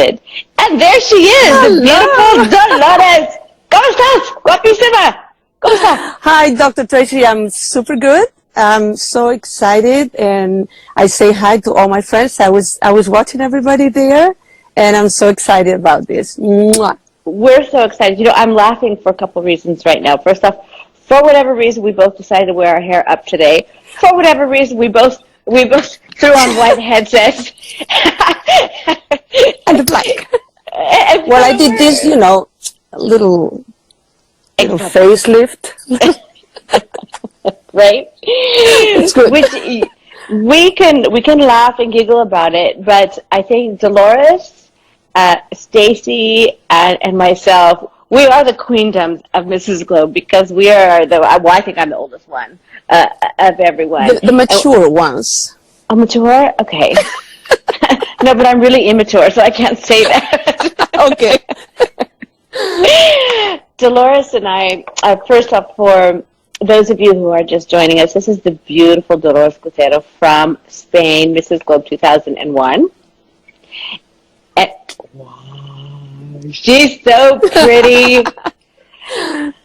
excited. And there she is, the beautiful Dolores. ¿Cómo estás? Guapísima. ¿Cómo estás? Hi, Dr. Tracy. I'm super good. I'm so excited, and I say hi to all my friends. I was watching everybody there, and I'm so excited about this. Mwah. We're so excited. You know, I'm laughing for a couple of reasons right now. First off, for whatever reason, we both decided to wear our hair up today. For whatever reason, we both threw on white headsets. And the black. Well, I did this, little facelift. Right? It's good. Which we can laugh and giggle about it, but I think Dolores, Stacy, and myself, we are the queendoms of Mrs. Globe because we are I think I'm the oldest one of everyone. The mature ones. Oh, mature? Okay. No, but I'm really immature, so I can't say that. Okay. Dolores and I, first off, for those of you who are just joining us, this is the beautiful Dolores Couceiro from Spain, Mrs. Globe 2001. And, wow, she's so pretty.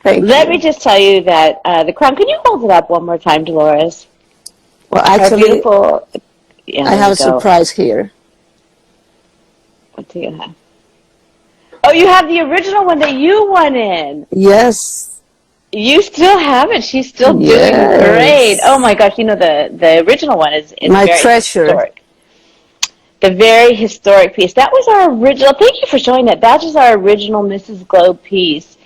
Let me just tell you that the crown, can you hold it up one more time, Dolores? Well, actually, beautiful, I have a surprise here. What do you have? Oh, you have the original one that you won in. Yes. You still have it. She's still doing great. Oh my gosh! You know the original one is my very treasure. Historic. The very historic piece. That was our original. Thank you for showing that. That is our original Mrs. Globe piece,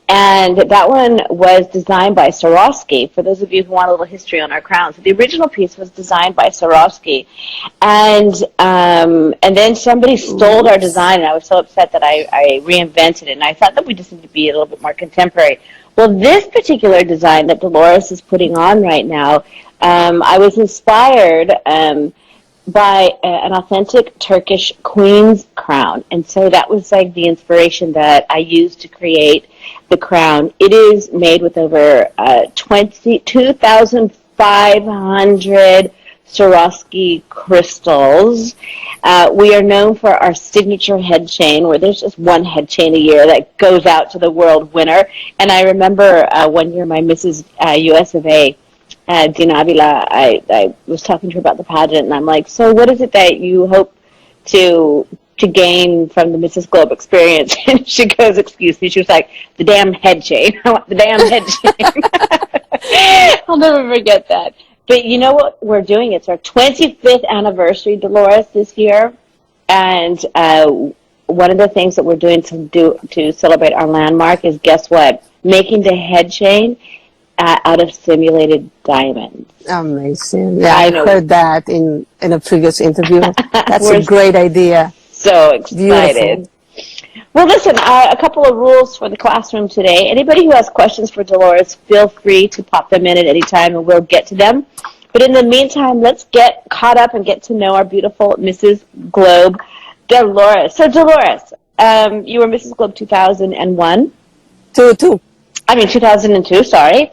and that one was designed by Swarovski. For those of you who want a little history on our crowns, the original piece was designed by Swarovski, and then somebody stole our design, and I was so upset that I reinvented it. And I thought that we just need to be a little bit more contemporary. Well, this particular design that Dolores is putting on right now, I was inspired by an authentic Turkish queen's crown. And so that was like the inspiration that I used to create the crown. It is made with over 2,500 Swarovski crystals. We are known for our signature head chain, where there's just one head chain a year that goes out to the world winner. And I remember one year my Mrs. US of A, Dina Avila, I was talking to her about the pageant, and I'm like, so what is it that you hope to gain from the Mrs. Globe experience? And she goes, excuse me, she was like, the damn head chain. I want the damn head chain. I'll never forget that. But you know what we're doing? It's our 25th anniversary, Dolores, this year. And one of the things that we're doing to celebrate our landmark is, guess what? Making the head chain out of simulated diamonds. Amazing. Yeah, I heard that in a previous interview. That's a great idea. So excited. Beautiful. Well, listen, a couple of rules for the classroom today. Anybody who has questions for Dolores, feel free to pop them in at any time, and we'll get to them. But in the meantime, let's get caught up and get to know our beautiful Mrs. Globe, Dolores. So, Dolores, you were Mrs. Globe 2001? 2002, sorry.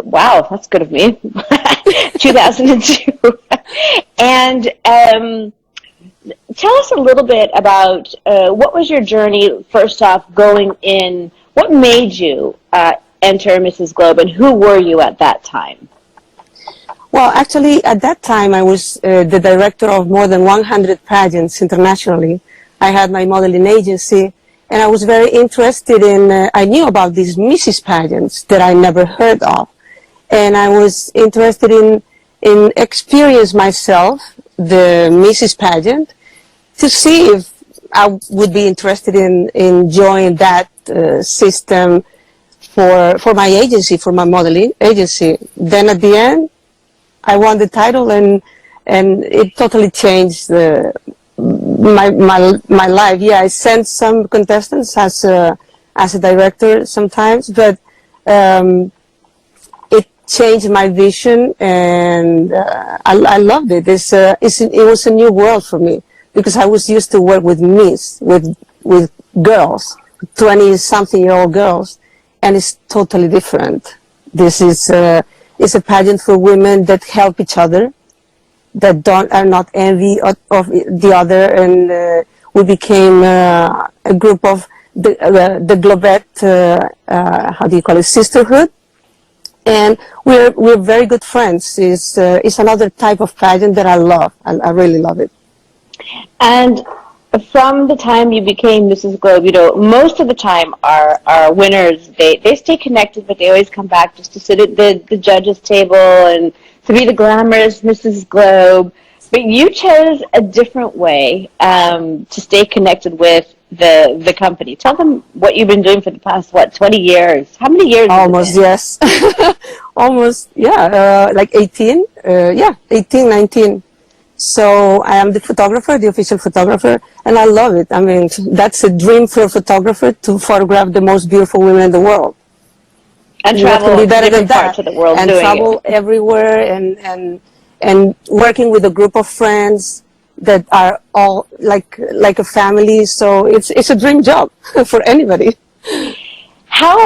Wow, that's good of me. 2002. And tell us a little bit about what was your journey, first off, going in. What made you enter Mrs. Globe, and who were you at that time? Well, actually, at that time, I was the director of more than 100 pageants internationally. I had my modeling agency, and I was very interested in, I knew about these Mrs. pageants that I never heard of. And I was interested in experience myself, the Mrs. pageant, to see if I would be interested in joining that system for my agency, for my modeling agency. Then at the end, I won the title, and it totally changed my life. Yeah, I sent some contestants as a director sometimes, but it changed my vision, and I loved it. It was a new world for me, because I was used to work with with girls, 20-something-year-old girls, and it's totally different. This is it's a pageant for women that help each other, that are not envy of the other, and we became a group of the Globette, how do you call it, sisterhood. And we're very good friends. It's another type of pageant that I love. I really love it. And from the time you became Mrs. Globe, most of the time our winners, they stay connected, but they always come back just to sit at the judges' table and to be the glamorous Mrs. Globe. But you chose a different way to stay connected with the company. Tell them what you've been doing for the past, 20 years? How many years? Almost, yes. Almost, yeah, like 18. 18, 19. So I am the photographer, the official photographer, and I love it. I mean, that's a dream for a photographer, to photograph the most beautiful women in the world. And travel to different parts of the world and doing travel it. everywhere, and working with a group of friends that are all like a family. So it's a dream job for anybody. How,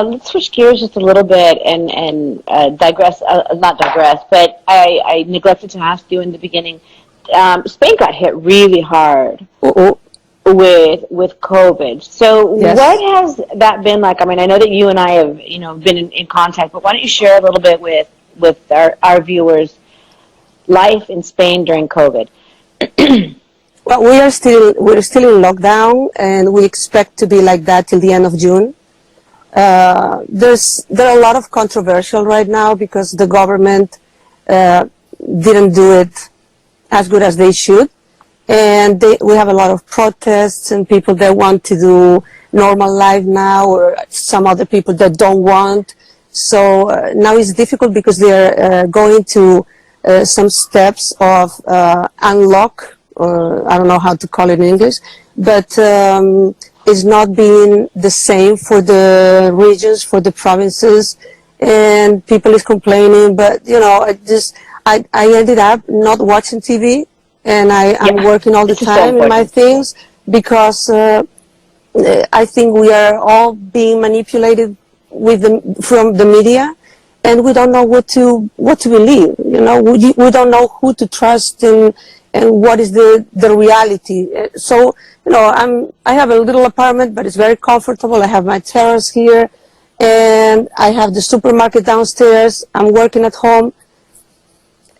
let's switch gears just a little bit and digress, not digress, but I neglected to ask you in the beginning. Spain got hit really hard with COVID. So Yes. what has that been like? I mean, I know that you and I have, been in contact, but why don't you share a little bit with our viewers life in Spain during COVID? Well, we're still in lockdown, and we expect to be like that till the end of June. There are a lot of controversial right now because the government didn't do it as good as they should, and we have a lot of protests and people that want to do normal life now, or some other people that don't want. So now it's difficult because they're going to some steps of unlock, or I don't know how to call it in English, but it's not being the same for the regions, for the provinces, and people is complaining. But I ended up not watching TV, and I'm working all the time in my things, because I think we are all being manipulated from the media, and we don't know what to believe. We don't know who to trust and what is the reality. So, I have a little apartment, but it's very comfortable. I have my terrace here, and I have the supermarket downstairs. I'm working at home.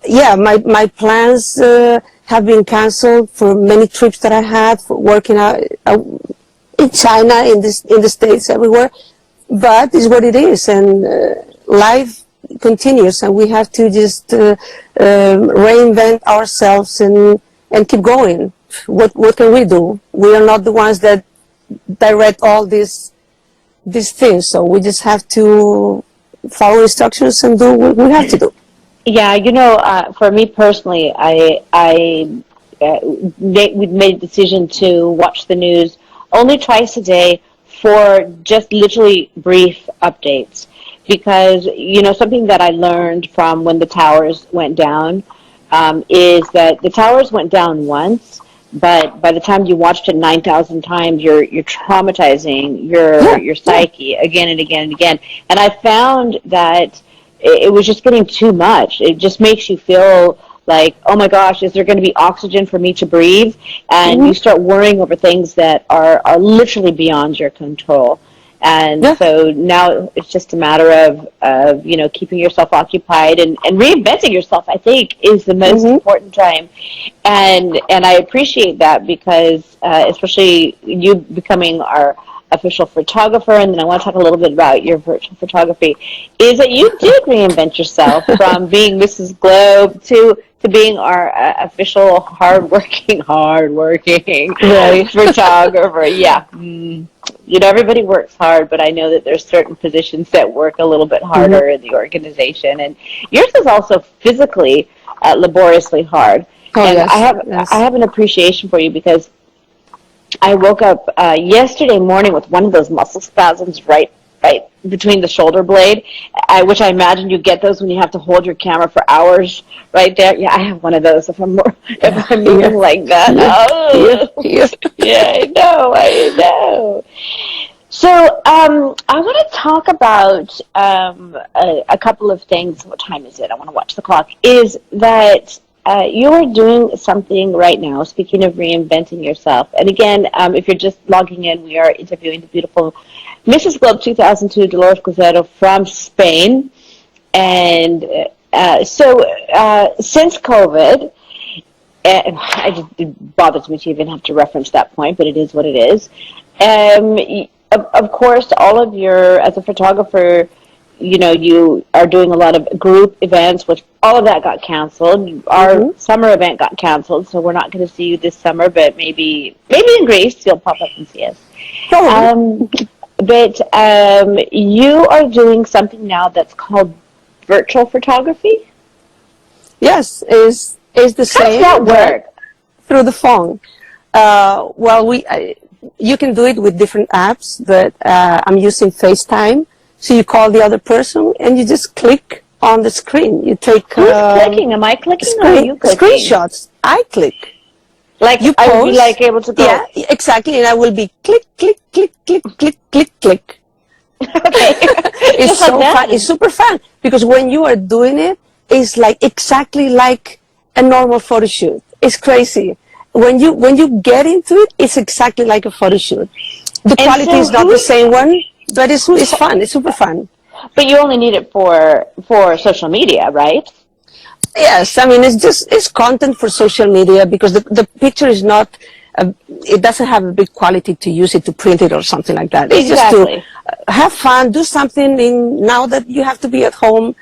Yeah, my plans have been canceled for many trips that I had for working out in China, in the States, everywhere. But it's what it is, and life continues, and we have to just reinvent ourselves and keep going. What can we do? We are not the ones that direct all these things, so we just have to follow instructions and do what we have to do. Yeah, for me personally, we made a decision to watch the news only twice a day for just literally brief updates. Because, something that I learned from when the towers went down is that the towers went down once, but by the time you watched it 9,000 times, you're traumatizing your psyche again and again and again. And I found that it was just getting too much. It just makes you feel like, oh my gosh, is there going to be oxygen for me to breathe? And you start worrying over things that are literally beyond your control. And so now it's just a matter of keeping yourself occupied and reinventing yourself, I think, is the most important time. And I appreciate that because especially you becoming our official photographer, and then I want to talk a little bit about your virtual photography, is that you did reinvent yourself from being Mrs. Globe to being our official hardworking photographer. Yeah. Everybody works hard, but I know that there's certain positions that work a little bit harder in the organization, and yours is also physically laboriously hard. And I have an appreciation for you because I woke up yesterday morning with one of those muscle spasms right between the shoulder blade, which I imagine you get those when you have to hold your camera for hours right there. Yeah, I have one of those if I'm moving like that. Yeah, I know. So I want to talk about a couple of things. What time is it? I want to watch the clock. Is that you are doing something right now, speaking of reinventing yourself. And again, if you're just logging in, we are interviewing the beautiful Mrs. Globe 2002, Dolores Couceiro from Spain. And since COVID, I just it bothers me to even have to reference that point, but it is what it is. Of course, all of your, as a photographer, you are doing a lot of group events, which all of that got canceled. Our summer event got canceled, so we're not going to see you this summer, but maybe in Greece you'll pop up and see us. But you are doing something now that's called virtual photography? Yes, is the same. How does that work? Through the phone. You can do it with different apps, but I'm using FaceTime. So you call the other person and you just click on the screen. You take Who's clicking? Am I clicking or are you clicking? Screenshots. I click. Like you post, I would be like able to go. Yeah, exactly. And I will be click, click, click, click, click, click, click. Okay. It's so fun. It's super fun because when you are doing it, it's like exactly like a normal photo shoot. It's crazy. When you get into it, it's exactly like a photo shoot. The quality is not the same one, but it's fun. It's super fun. But you only need it for social media, right? Yes, I mean it's content for social media because the picture is not. It doesn't have a big quality to use it to print it or something like that. It's just to have fun, do something. Now that you have to be at home,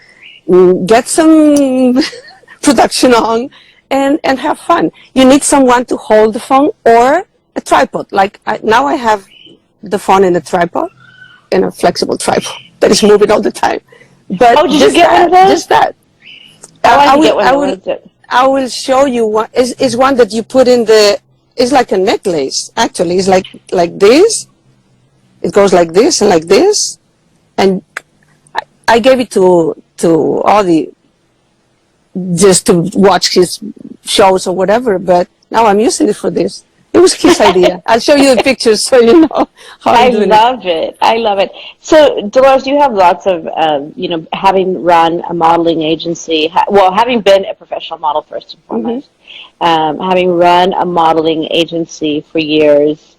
get some production on, and have fun. You need someone to hold the phone or a tripod. Like now I have the phone in a tripod, in a flexible tripod that is moving all the time. But did you get one of those? Just that. I will show you one. Is one that you put in the. It's like a necklace. Actually, it's like this. It goes like this and like this, and I gave it to Audie just to watch his shows or whatever. But now I'm using it for this. It was his idea. I'll show you the pictures so you know how I'm doing it. I love it. So, Dolores, you have lots of, having run a modeling agency, having been a professional model first and foremost, having run a modeling agency for years,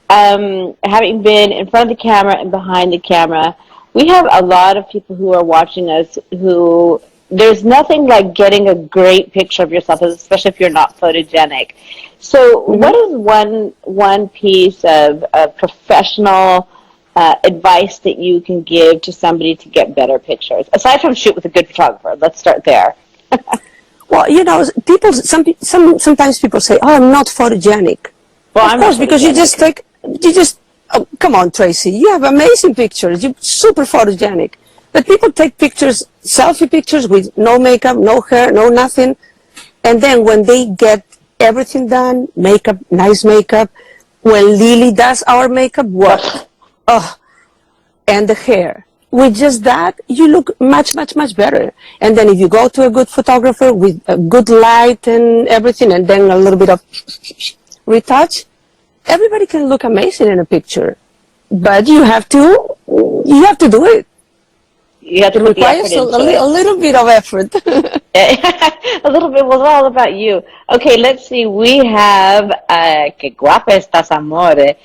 having been in front of the camera and behind the camera, we have a lot of people who are watching us who, there's nothing like getting a great picture of yourself, especially if you're not photogenic. So what is one piece of professional advice that you can give to somebody to get better pictures? Aside from shoot with a good photographer, let's start there. Well, sometimes people say, "Oh, I'm not photogenic." Well, of course, because come on, Tracy, you have amazing pictures. You're super photogenic. But people take pictures, selfie pictures with no makeup, no hair, no nothing. And then when they get everything done, makeup, nice makeup, when Lily does our makeup, what? And the hair. With just that, you look much, much, much better. And then if you go to a good photographer with a good light and everything, and then a little bit of retouch, everybody can look amazing in a picture. But you have to do it. You have to put the effort into it. A little bit of effort. A little bit was all about you. Okay, let's see. We have que guapa estás, amore.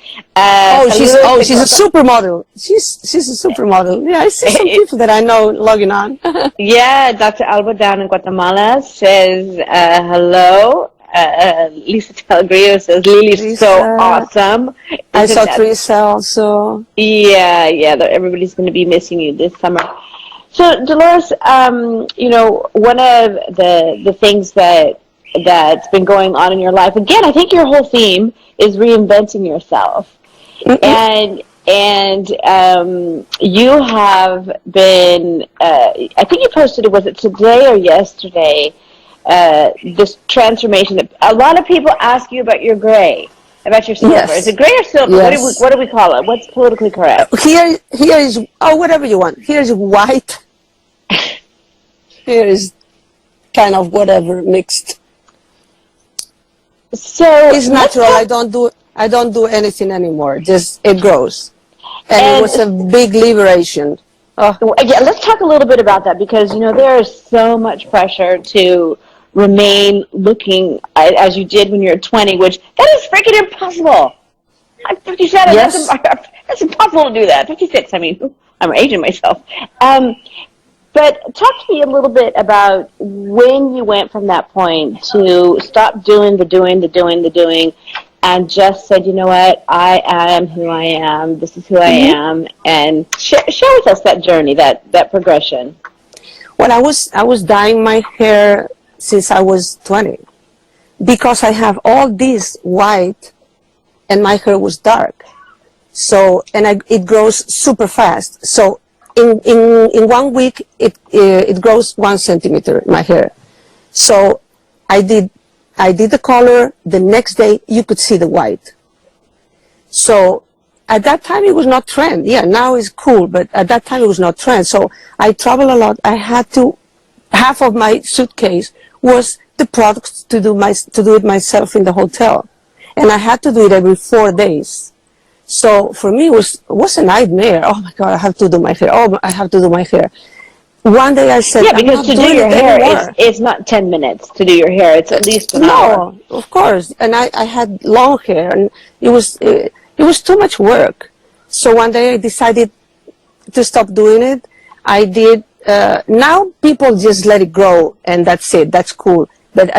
She's a supermodel. She's a supermodel. Yeah, I see some people that I know logging on. Yeah, Dr. Alba down in Guatemala says hello. Lisa Pellegrio says Lily's so awesome. I saw Teresa also. Yeah, everybody's going to be missing you this summer. So, Dolores, one of the things that's been going on in your life, again, I think your whole theme is reinventing yourself. And you have been, I think you posted it, was it today or yesterday, this transformation. A lot of people ask you about your gray, about your silver. Yes. Is it gray or silver? Yes. What do we call it? What's politically correct? Here is, whatever you want. Here is white. Here is kind of whatever mixed. So it's natural. I don't do anything anymore. Just it grows, and it was a big liberation. Yeah, let's talk a little bit about that because there is so much pressure to remain looking as you did when you were 20, which that is freaking impossible. I'm 57. Yes. That's impossible to do that. 56. I mean, I'm aging myself. But talk to me a little bit about when you went from that point to stop doing the doing, and just said, you know what, I am who I am. This is who I am, and share with us that journey, that progression. Well, I was dyeing my hair since I was 20 because I have all this white and my hair was dark. So, and it grows super fast. So in 1 week, it grows 1 centimeter, my hair. So I did the color. The next day you could see the white. So at that time it was not trend. Yeah, now it's cool, but at that time it was not trend. So I travel a lot. I had to, half of my suitcase was the products to do it myself in the hotel. And I had to do it every 4 days. So for me, it was a nightmare. Oh my God, I have to do my hair. Oh, I have to do my hair. One day I said, Yeah, I'm because not to do doing your it hair, anymore. it's not 10 minutes to do your hair. It's at least an hour. No, of course. And I had long hair, and it was too much work. So one day I decided to stop doing it. I did. Now people just let it grow, and that's it. That's cool. But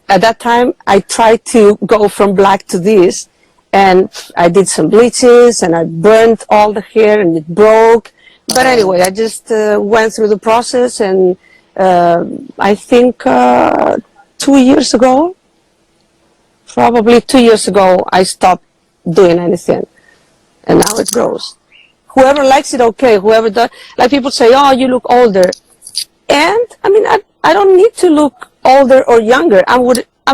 at that time, I tried to go from black to this, and I did some bleaches, and I burnt all the hair, and it broke. But anyway, I just went through the process, and I think 2 years ago, probably 2 years ago, I stopped doing anything, and now it grows. Whoever likes it, okay. Whoever does, like people say, oh, you look older. And, I mean, I don't need to look older or younger. I'm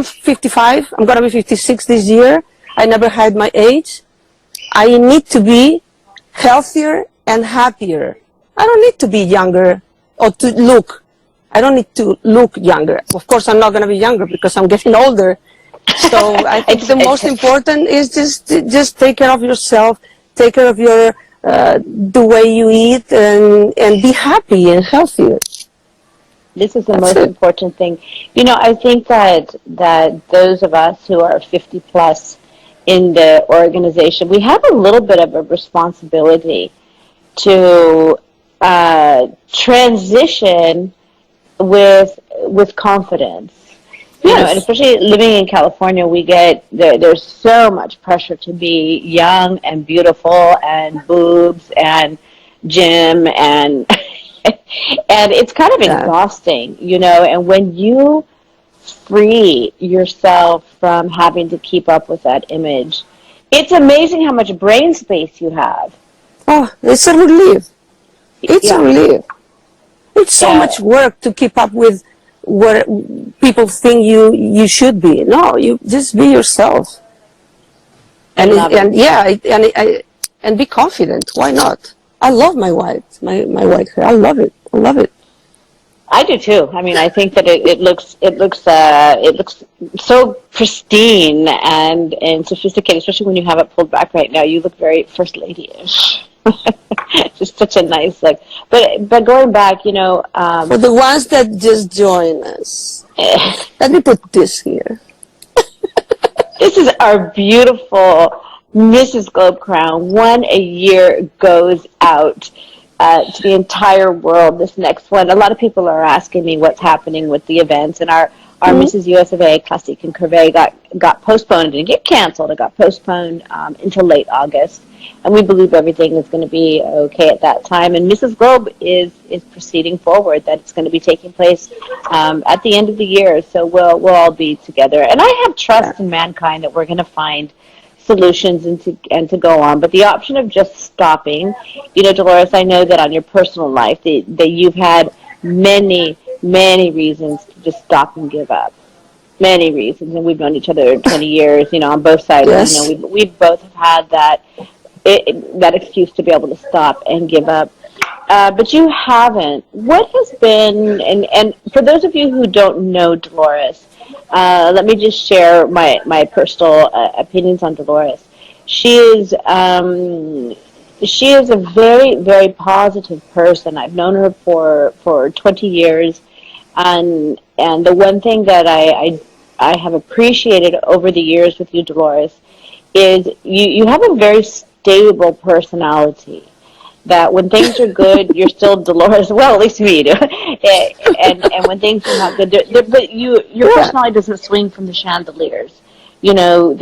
55. I'm going to be 56 this year. I never hide my age. I need to be healthier and happier. I don't need to be younger or to look. I don't need to look younger. Of course, I'm not going to be younger because I'm getting older. So I think the most important is just take care of yourself, take care of your the way you eat, and be happy and healthy. This is the most important thing. You know, I think that those of us who are 50 plus in the organization, we have a little bit of a responsibility to transition with confidence. You know, and especially living in California, we get there's so much pressure to be young and beautiful and boobs and gym and and it's kind of exhausting, you know. And when you free yourself from having to keep up with that image, it's amazing how much brain space you have. Oh, it's a relief. It's a relief. It's so much work to keep up with what people think you should be. No, you just be yourself. And and be confident. Why not? I love my white hair. I love it. I love it. I do too. I mean, I think that it looks so pristine and sophisticated, especially when you have it pulled back right now. You look very first lady-ish. Just such a nice look. But going back, you know, for the ones that just join us, let me put this here. This is our beautiful Mrs. Globe crown. One a year goes out to the entire world. This next one, a lot of people are asking me what's happening with the events, and our Mrs. US of A Classique and Curvy got postponed. It didn't get canceled. It got postponed until late August, and we believe everything is going to be okay at that time. And Mrs. Globe is proceeding forward. That it's going to be taking place at the end of the year. So we'll all be together. And I have trust in mankind that we're going to find solutions and to go on. But the option of just stopping, you know, Dolores, I know that on your personal life that you've had many reasons to just stop and give up. Many reasons, and we've known each other 20 years, you know, on both sides. Yes. You know, we both have had that excuse to be able to stop and give up. But you haven't. What has been, and for those of you who don't know Dolores, let me just share my personal opinions on Dolores. She is a very, very positive person. I've known her for 20 years. And the one thing that I have appreciated over the years with you, Dolores, is you have a very stable personality. That when things are good, you're still Dolores. Well, at least me, and when things are not good, but your Yeah. personality doesn't swing from the chandeliers. You're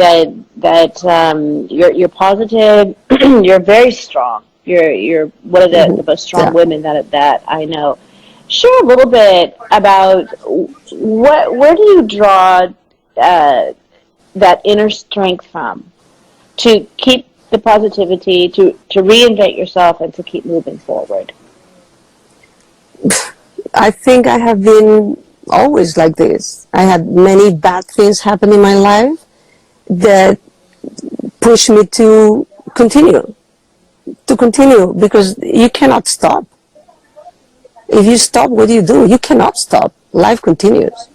positive. You're very strong. You're one of the most strong Yeah. women that I know. Share a little bit about where do you draw that inner strength from to keep the positivity, to reinvent yourself, and to keep moving forward. I think I have been always like this. I had many bad things happen in my life that pushed me to continue because you cannot stop. If you stop, what do? You cannot stop. Life continues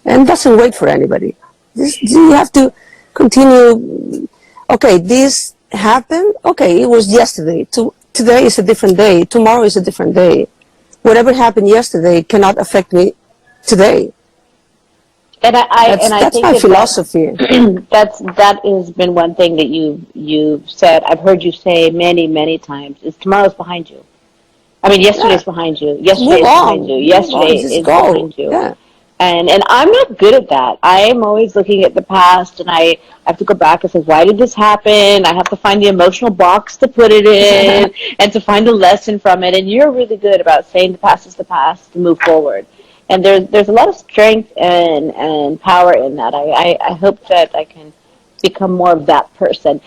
and doesn't wait for anybody. You have to continue. Okay, this happened. Okay, it was yesterday. Today is a different day. Tomorrow is a different day. Whatever happened yesterday cannot affect me today. And I That's think my that philosophy. that has been one thing that you've said. I've heard you say many times. Is tomorrow's behind you. I mean, Yeah, yesterday's behind you. Yesterday move is behind you. on, move on, Yesterday just is go. behind you. Yeah. And I'm not good at that. I am always looking at the past, and I have to go back and say, why did this happen? I have to find the emotional box to put it in, and to find a lesson from it. And you're really good about saying the past is the past, to move forward. And there's a lot of strength and power in that. I hope that I can become more of that person.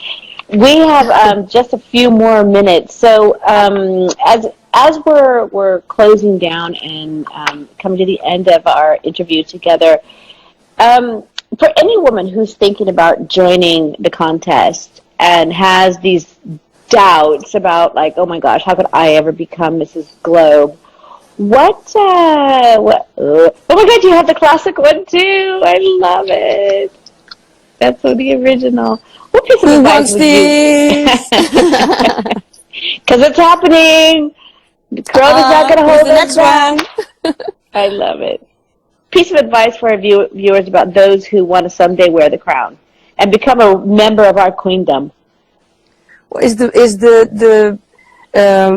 We have just a few more minutes, so as we're closing down and coming to the end of our interview together, um, for any woman who's thinking about joining the contest and has these doubts about, like, oh my gosh, how could I ever become Mrs. Globe? Oh my God, you have the classic one too. I love it. That's so the original. What piece of Who advice wants would you? this? Because it's happening. The Corona's not going to Who's hold the us next back. one? I love it. Piece of advice for our viewers about those who want to someday wear the crown and become a member of our queendom. Is the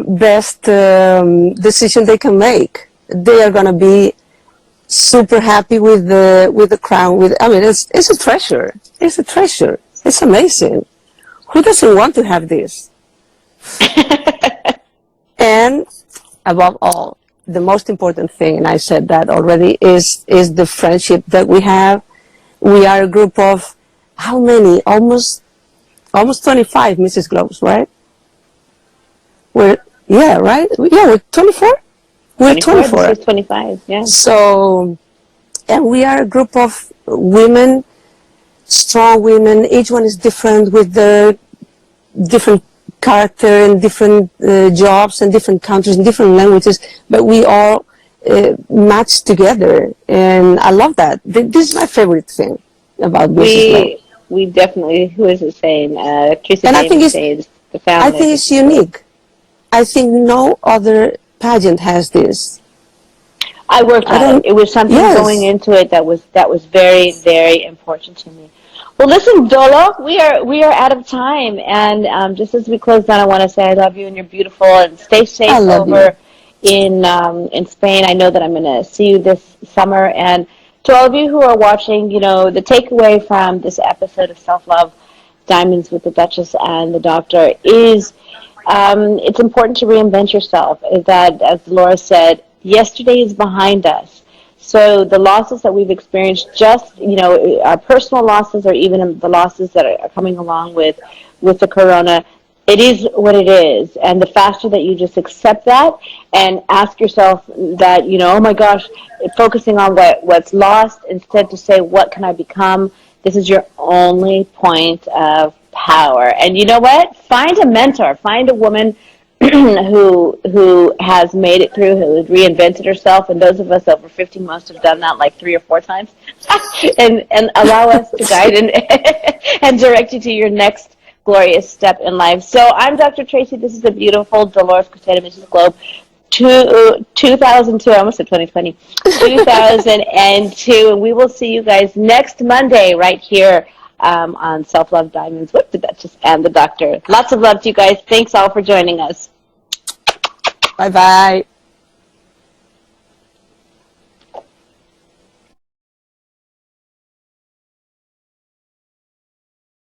best decision they can make. They are gonna be super happy with the crown. I mean, it's a treasure. It's a treasure. It's amazing. Who doesn't want to have this? And above all, the most important thing, and I said that already, is the friendship that we have. We are a group of how many? Almost 25 Mrs. Globes, right? Right? Yeah, we're 24. We're 24, this 24. is 25, yeah. So, and we are a group of women, strong women. Each one is different with the different character and different jobs and different countries and different languages, but we all match together, and I love that. This is my favorite thing about Mrs. Globe. We definitely, who is it saying? Teresa And Davis says the I family, I think think it's she said. unique. I think no other pageant has this. I worked I at it. don't, It was something going yes, into it that was very important to me. Well, listen, Dolo, we are out of time, and just as we close down, I want to say I love you and you're beautiful, and stay I safe love you. over in Spain. I know that I'm going to see you this summer, and to all of you who are watching, the takeaway from this episode of Self Love Diamonds with the Duchess and the Doctor is it's important to reinvent yourself. Is that, as Dolores said, yesterday is behind us. So the losses that we've experienced, just our personal losses, or even the losses that are coming along with the corona, it is what it is. And the faster that you just accept that and ask yourself that, oh my gosh, focusing on what's lost instead to say, what can I become? This is your only point of power. And you know what? Find a mentor. Find a woman who has made it through, who has reinvented herself, and those of us over 50 must have done that like 3 or 4 times, and allow us to guide and direct you to your next glorious step in life. So I'm Dr. Tracy. This is the beautiful Dolores Couceiro, Mrs. Globe. 2002, I almost said 2020, 2002, and we will see you guys next Monday right here on Self Love Diamonds with the Duchess and the Doctor. Lots of love to you guys. Thanks all for joining us. Bye-bye.